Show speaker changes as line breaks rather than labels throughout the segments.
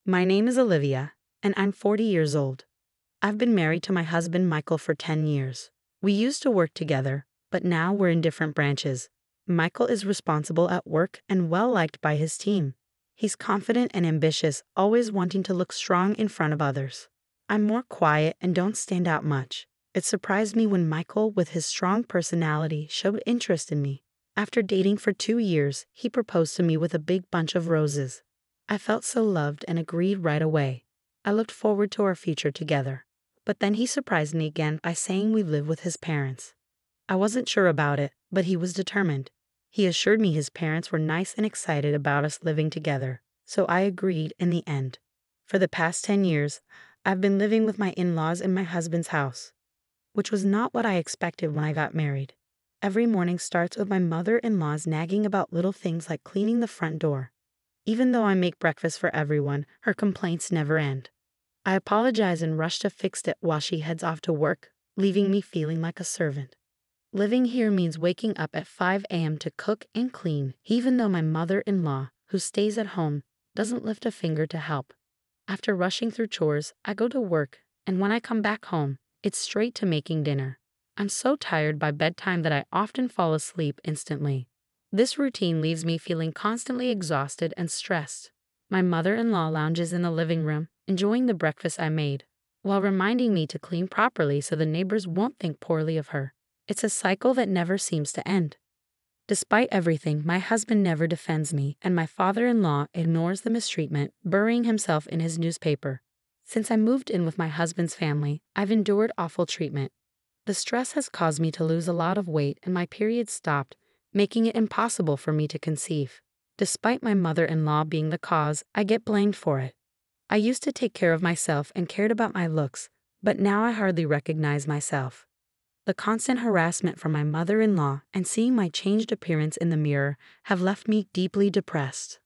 My name is Olivia, and I'm 40 years old. I've been married to my husband Michael for 10 years. We used to work together, but now we're in different branches. Michael is responsible at work and well-liked by his team. He's confident and ambitious, always wanting to look strong in front of others. I'm more quiet and don't stand out much. It surprised me when Michael, with his strong personality, showed interest in me. After dating for 2 years, he proposed to me with a big bunch of roses. I felt so loved and agreed right away. I looked forward to our future together. But then he surprised me again by saying we live with his parents. I wasn't sure about it, but he was determined. He assured me his parents were nice and excited about us living together, so I agreed in the end. For the past 10 years, I've been living with my in-laws in my husband's house, which was not what I expected when I got married. Every morning starts with my mother-in-law's nagging about little things like cleaning the front door. Even though I make breakfast for everyone, her complaints never end. I apologize and rush to fix it while she heads off to work, leaving me feeling like a servant. Living here means waking up at 5 a.m. to cook and clean, even though my mother-in-law, who stays at home, doesn't lift a finger to help. After rushing through chores, I go to work, and when I come back home, it's straight to making dinner. I'm so tired by bedtime that I often fall asleep instantly. This routine leaves me feeling constantly exhausted and stressed. My mother-in-law lounges in the living room, enjoying the breakfast I made, while reminding me to clean properly so the neighbors won't think poorly of her. It's a cycle that never seems to end. Despite everything, my husband never defends me, and my father-in-law ignores the mistreatment, burying himself in his newspaper. Since I moved in with my husband's family, I've endured awful treatment. The stress has caused me to lose a lot of weight, and my period stopped, making it impossible for me to conceive. Despite my mother-in-law being the cause, I get blamed for it. I used to take care of myself and cared about my looks, but now I hardly recognize myself. The constant harassment from my mother-in-law and seeing my changed appearance in the mirror have left me deeply depressed.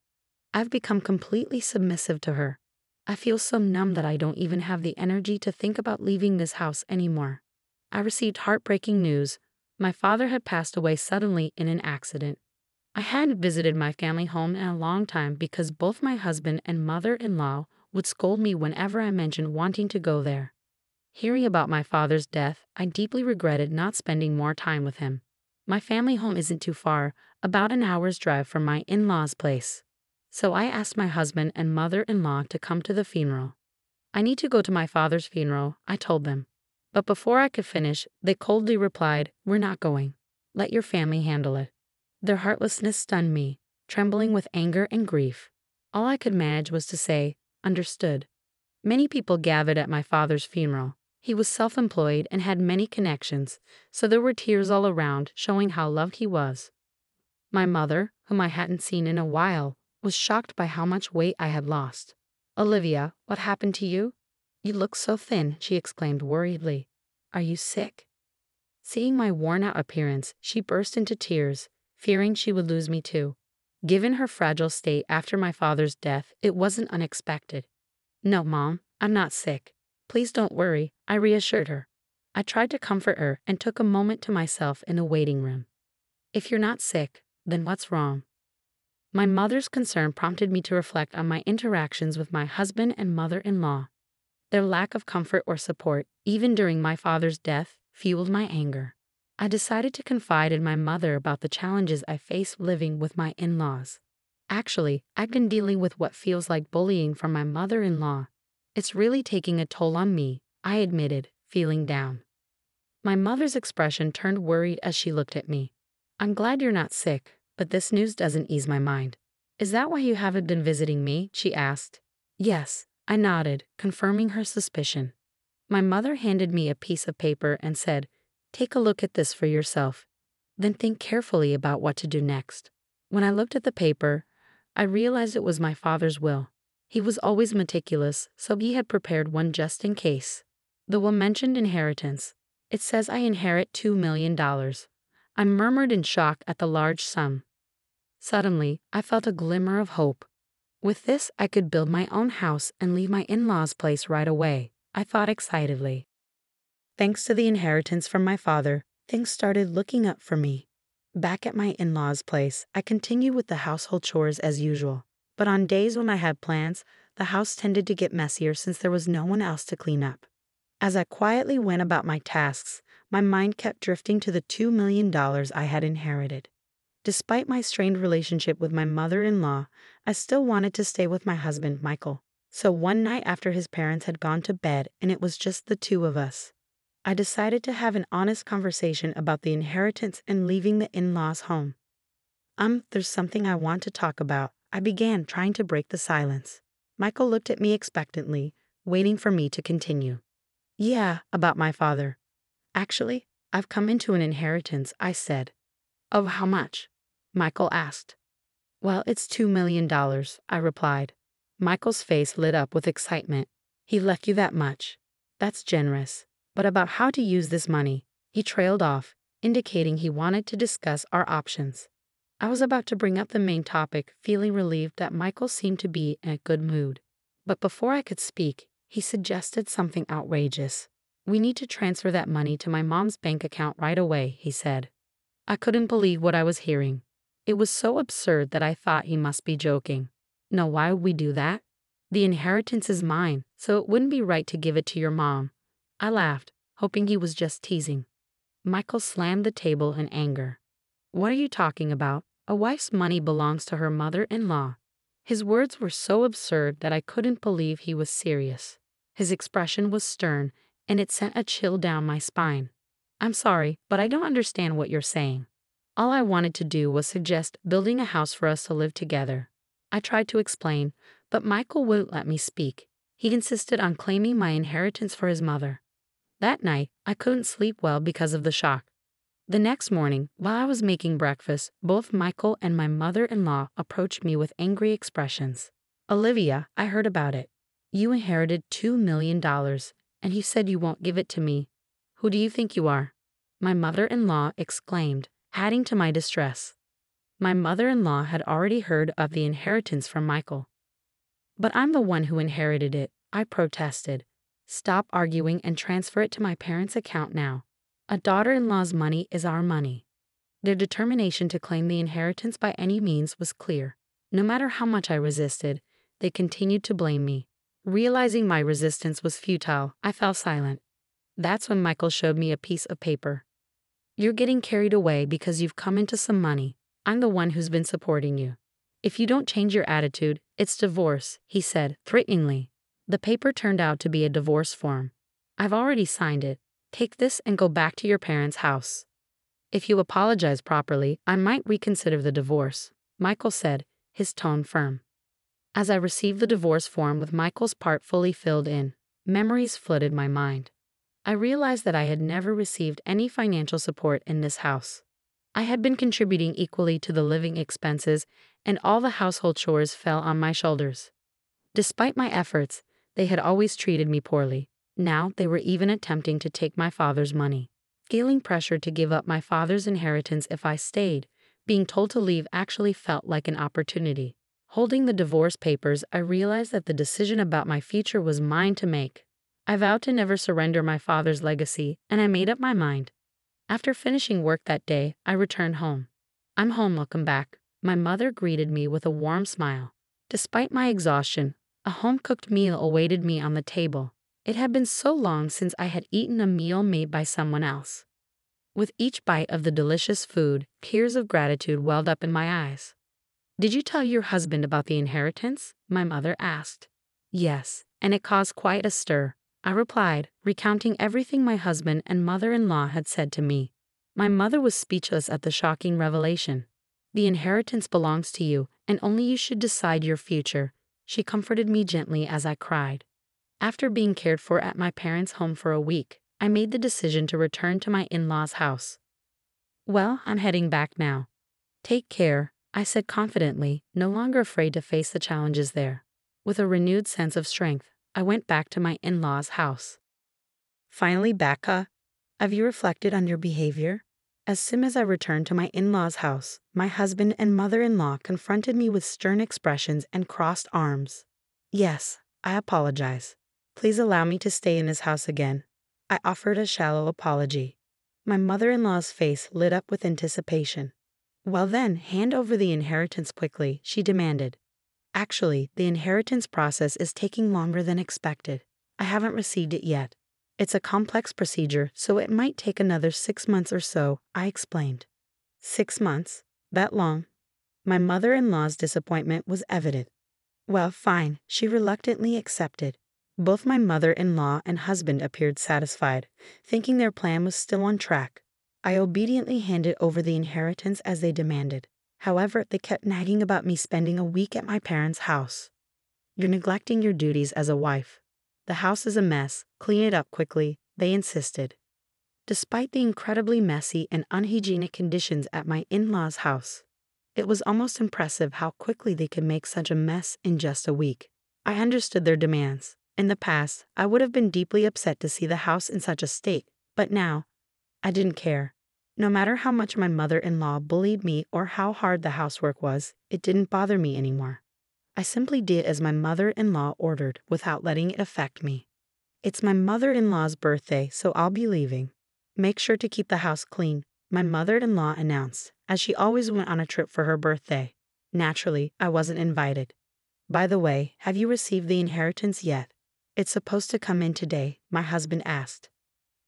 I've become completely submissive to her. I feel so numb that I don't even have the energy to think about leaving this house anymore. I received heartbreaking news. My father had passed away suddenly in an accident. I hadn't visited my family home in a long time because both my husband and mother-in-law would scold me whenever I mentioned wanting to go there. Hearing about my father's death, I deeply regretted not spending more time with him. My family home isn't too far, about an hour's drive from my in-laws' place. So I asked my husband and mother-in-law to come to the funeral. I need to go to my father's funeral, I told them. But before I could finish, they coldly replied, "We're not going. Let your family handle it." Their heartlessness stunned me, trembling with anger and grief. All I could manage was to say, "Understood." Many people gathered at my father's funeral. He was self-employed and had many connections, so there were tears all around, showing how loved he was. My mother, whom I hadn't seen in a while, was shocked by how much weight I had lost. "Olivia, what happened to you? You look so thin," she exclaimed worriedly. "Are you sick?" Seeing my worn-out appearance, she burst into tears, fearing she would lose me too. Given her fragile state after my father's death, it wasn't unexpected. "No, Mom, I'm not sick. Please don't worry," I reassured her. I tried to comfort her and took a moment to myself in the waiting room. "If you're not sick, then what's wrong?" My mother's concern prompted me to reflect on my interactions with my husband and mother-in-law. Their lack of comfort or support, even during my father's death, fueled my anger. I decided to confide in my mother about the challenges I face living with my in-laws. Actually, I've been dealing with what feels like bullying from my mother-in-law. It's really taking a toll on me, I admitted, feeling down. My mother's expression turned worried as she looked at me. "I'm glad you're not sick, but this news doesn't ease my mind." "Is that why you haven't been visiting me?" she asked. "Yes," I nodded, confirming her suspicion. My mother handed me a piece of paper and said, "Take a look at this for yourself. Then think carefully about what to do next." When I looked at the paper, I realized it was my father's will. He was always meticulous, so he had prepared one just in case. The will mentioned inheritance. It says I inherit $2 million. I murmured in shock at the large sum. Suddenly, I felt a glimmer of hope. With this, I could build my own house and leave my in-laws' place right away, I thought excitedly. Thanks to the inheritance from my father, things started looking up for me. Back at my in-laws' place, I continued with the household chores as usual. But on days when I had plans, the house tended to get messier since there was no one else to clean up. As I quietly went about my tasks, my mind kept drifting to the $2 million I had inherited. Despite my strained relationship with my mother-in-law, I still wanted to stay with my husband, Michael. So one night after his parents had gone to bed and it was just the two of us, I decided to have an honest conversation about the inheritance and leaving the in-laws' home. There's something I want to talk about, I began, trying to break the silence. Michael looked at me expectantly, waiting for me to continue. Yeah, about my father. Actually, I've come into an inheritance, I said. Of how much? Michael asked. Well, it's $2 million, I replied. Michael's face lit up with excitement. He left you that much. That's generous. But about how to use this money, he trailed off, indicating he wanted to discuss our options. I was about to bring up the main topic, feeling relieved that Michael seemed to be in a good mood. But before I could speak, he suggested something outrageous. We need to transfer that money to my mom's bank account right away, he said. I couldn't believe what I was hearing. It was so absurd that I thought he must be joking. No, why would we do that? The inheritance is mine, so it wouldn't be right to give it to your mom. I laughed, hoping he was just teasing. Michael slammed the table in anger. What are you talking about? A wife's money belongs to her mother-in-law. His words were so absurd that I couldn't believe he was serious. His expression was stern, and it sent a chill down my spine. I'm sorry, but I don't understand what you're saying. All I wanted to do was suggest building a house for us to live together. I tried to explain, but Michael wouldn't let me speak. He insisted on claiming my inheritance for his mother. That night, I couldn't sleep well because of the shock. The next morning, while I was making breakfast, both Michael and my mother-in-law approached me with angry expressions. Olivia, I heard about it. You inherited $2 million, and you said you won't give it to me. Who do you think you are? My mother-in-law exclaimed, adding to my distress. My mother-in-law had already heard of the inheritance from Michael. But I'm the one who inherited it, I protested. Stop arguing and transfer it to my parents' account now. A daughter-in-law's money is our money. Their determination to claim the inheritance by any means was clear. No matter how much I resisted, they continued to blame me. Realizing my resistance was futile, I fell silent. That's when Michael showed me a piece of paper. You're getting carried away because you've come into some money. I'm the one who's been supporting you. If you don't change your attitude, it's divorce, he said, threateningly. The paper turned out to be a divorce form. I've already signed it. Take this and go back to your parents' house. If you apologize properly, I might reconsider the divorce, Michael said, his tone firm. As I received the divorce form with Michael's part fully filled in, memories flooded my mind. I realized that I had never received any financial support in this house. I had been contributing equally to the living expenses, and all the household chores fell on my shoulders. Despite my efforts, they had always treated me poorly. Now they were even attempting to take my father's money. Feeling pressured to give up my father's inheritance if I stayed, being told to leave actually felt like an opportunity. Holding the divorce papers, I realized that the decision about my future was mine to make. I vowed to never surrender my father's legacy, and I made up my mind. After finishing work that day, I returned home. I'm home, welcome back. My mother greeted me with a warm smile. Despite my exhaustion, a home-cooked meal awaited me on the table. It had been so long since I had eaten a meal made by someone else. With each bite of the delicious food, tears of gratitude welled up in my eyes. Did you tell your husband about the inheritance? My mother asked. Yes, and it caused quite a stir, I replied, recounting everything my husband and mother-in-law had said to me. My mother was speechless at the shocking revelation. The inheritance belongs to you, and only you should decide your future. She comforted me gently as I cried. After being cared for at my parents' home for a week, I made the decision to return to my in-laws' house. Well, I'm heading back now. Take care, I said confidently, no longer afraid to face the challenges there. With a renewed sense of strength, I went back to my in-laws' house. Finally, Becca, have you reflected on your behavior? As soon as I returned to my in-laws' house, my husband and mother-in-law confronted me with stern expressions and crossed arms. Yes, I apologize. Please allow me to stay in this house again. I offered a shallow apology. My mother-in-law's face lit up with anticipation. Well then, hand over the inheritance quickly, she demanded. Actually, the inheritance process is taking longer than expected. I haven't received it yet. It's a complex procedure, so it might take another 6 months or so, I explained. 6 months? That long? My mother-in-law's disappointment was evident. Well, fine, she reluctantly accepted. Both my mother-in-law and husband appeared satisfied, thinking their plan was still on track. I obediently handed over the inheritance as they demanded. However, they kept nagging about me spending a week at my parents' house. You're neglecting your duties as a wife. The house is a mess, clean it up quickly, they insisted. Despite the incredibly messy and unhygienic conditions at my in-laws' house, it was almost impressive how quickly they could make such a mess in just a week. I understood their demands. In the past, I would have been deeply upset to see the house in such a state, but now, I didn't care. No matter how much my mother-in-law bullied me or how hard the housework was, it didn't bother me anymore. I simply did as my mother-in-law ordered without letting it affect me. It's my mother-in-law's birthday, so I'll be leaving. Make sure to keep the house clean, my mother-in-law announced, as she always went on a trip for her birthday. Naturally, I wasn't invited. By the way, have you received the inheritance yet? It's supposed to come in today, my husband asked.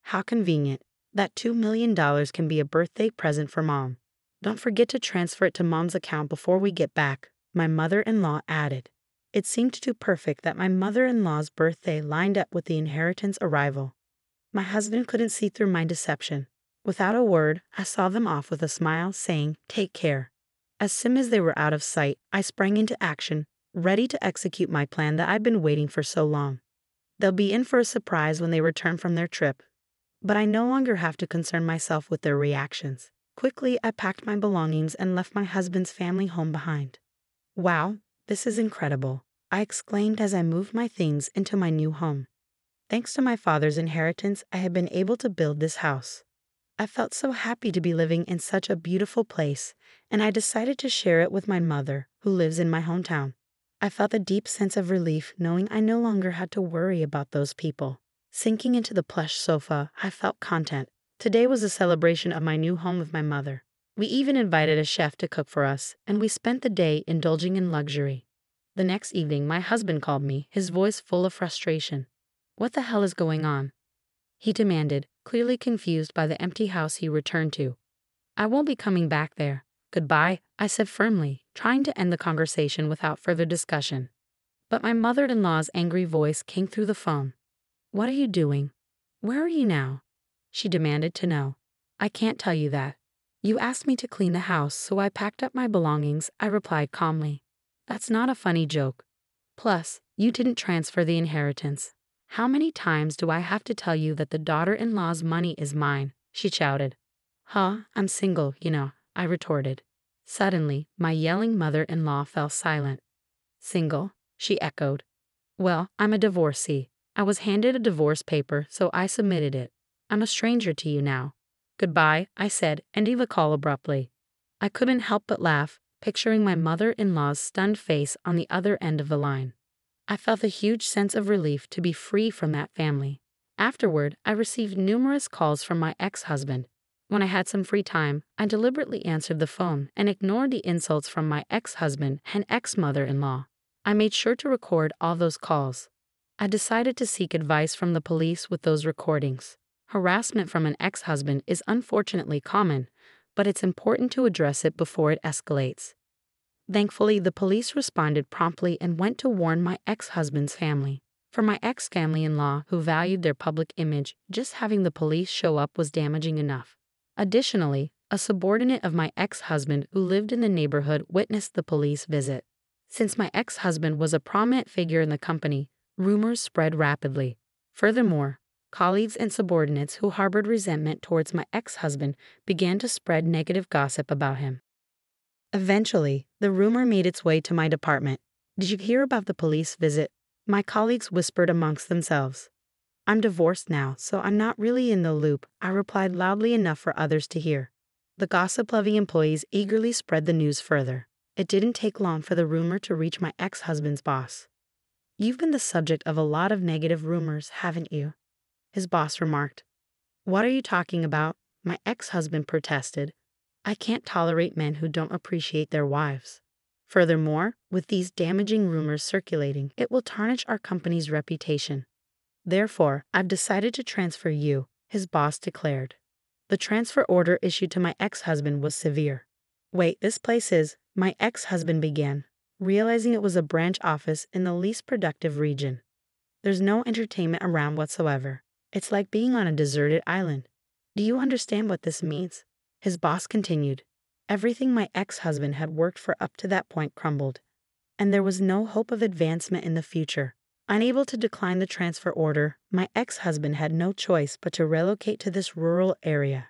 How convenient. That $2 million can be a birthday present for Mom. Don't forget to transfer it to Mom's account before we get back, my mother-in-law added. It seemed too perfect that my mother-in-law's birthday lined up with the inheritance arrival. My husband couldn't see through my deception. Without a word, I saw them off with a smile, saying, "Take care." As soon as they were out of sight, I sprang into action, ready to execute my plan that I'd been waiting for so long. They'll be in for a surprise when they return from their trip. But I no longer have to concern myself with their reactions. Quickly, I packed my belongings and left my husband's family home behind. Wow, this is incredible, I exclaimed as I moved my things into my new home. Thanks to my father's inheritance, I had been able to build this house. I felt so happy to be living in such a beautiful place, and I decided to share it with my mother, who lives in my hometown. I felt a deep sense of relief knowing I no longer had to worry about those people. Sinking into the plush sofa, I felt content. Today was a celebration of my new home with my mother. We even invited a chef to cook for us, and we spent the day indulging in luxury. The next evening, my husband called me, his voice full of frustration. What the hell is going on? He demanded, clearly confused by the empty house he returned to. I won't be coming back there. Goodbye, I said firmly, trying to end the conversation without further discussion. But my mother-in-law's angry voice came through the phone. What are you doing? Where are you now? She demanded to know. I can't tell you that. You asked me to clean the house, so I packed up my belongings, I replied calmly. That's not a funny joke. Plus, you didn't transfer the inheritance. How many times do I have to tell you that the daughter-in-law's money is mine? She shouted. Huh, I'm single, I retorted. Suddenly, my yelling mother-in-law fell silent. Single? She echoed. Well, I'm a divorcee. I was handed a divorce paper, so I submitted it. I'm a stranger to you now. Goodbye, I said, ending the call abruptly. I couldn't help but laugh, picturing my mother-in-law's stunned face on the other end of the line. I felt a huge sense of relief to be free from that family. Afterward, I received numerous calls from my ex-husband. When I had some free time, I deliberately answered the phone and ignored the insults from my ex-husband and ex-mother-in-law. I made sure to record all those calls. I decided to seek advice from the police with those recordings. Harassment from an ex-husband is unfortunately common, but it's important to address it before it escalates. Thankfully, the police responded promptly and went to warn my ex-husband's family. For my ex-family-in-law, who valued their public image, just having the police show up was damaging enough. Additionally, a subordinate of my ex-husband who lived in the neighborhood witnessed the police visit. Since my ex-husband was a prominent figure in the company, rumors spread rapidly. Furthermore, colleagues and subordinates who harbored resentment towards my ex-husband began to spread negative gossip about him. Eventually, the rumor made its way to my department. Did you hear about the police visit? My colleagues whispered amongst themselves. I'm divorced now, so I'm not really in the loop, I replied loudly enough for others to hear. The gossip-loving employees eagerly spread the news further. It didn't take long for the rumor to reach my ex-husband's boss. You've been the subject of a lot of negative rumors, haven't you? His boss remarked. What are you talking about? My ex-husband protested. I can't tolerate men who don't appreciate their wives. Furthermore, with these damaging rumors circulating, it will tarnish our company's reputation. Therefore, I've decided to transfer you, his boss declared. The transfer order issued to my ex-husband was severe. Wait, this place is, my ex-husband began, realizing it was a branch office in the least productive region. There's no entertainment around whatsoever. It's like being on a deserted island. Do you understand what this means? His boss continued. Everything my ex-husband had worked for up to that point crumbled, and there was no hope of advancement in the future. Unable to decline the transfer order, my ex-husband had no choice but to relocate to this rural area.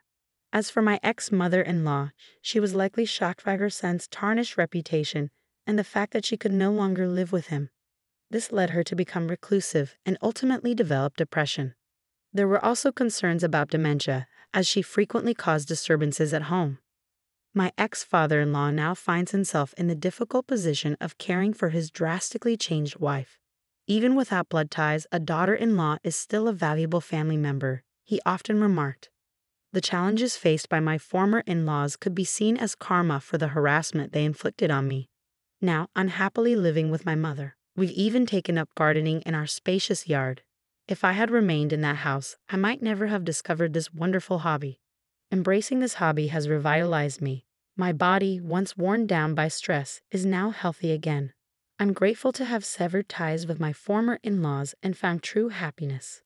As for my ex-mother-in-law, she was likely shocked by her son's tarnished reputation and the fact that she could no longer live with him. This led her to become reclusive and ultimately develop depression. There were also concerns about dementia, as she frequently caused disturbances at home. My ex-father-in-law now finds himself in the difficult position of caring for his drastically changed wife. Even without blood ties, a daughter-in-law is still a valuable family member, he often remarked. The challenges faced by my former in-laws could be seen as karma for the harassment they inflicted on me. Now, unhappily living with my mother, we've even taken up gardening in our spacious yard. If I had remained in that house, I might never have discovered this wonderful hobby. Embracing this hobby has revitalized me. My body, once worn down by stress, is now healthy again. I'm grateful to have severed ties with my former in-laws and found true happiness.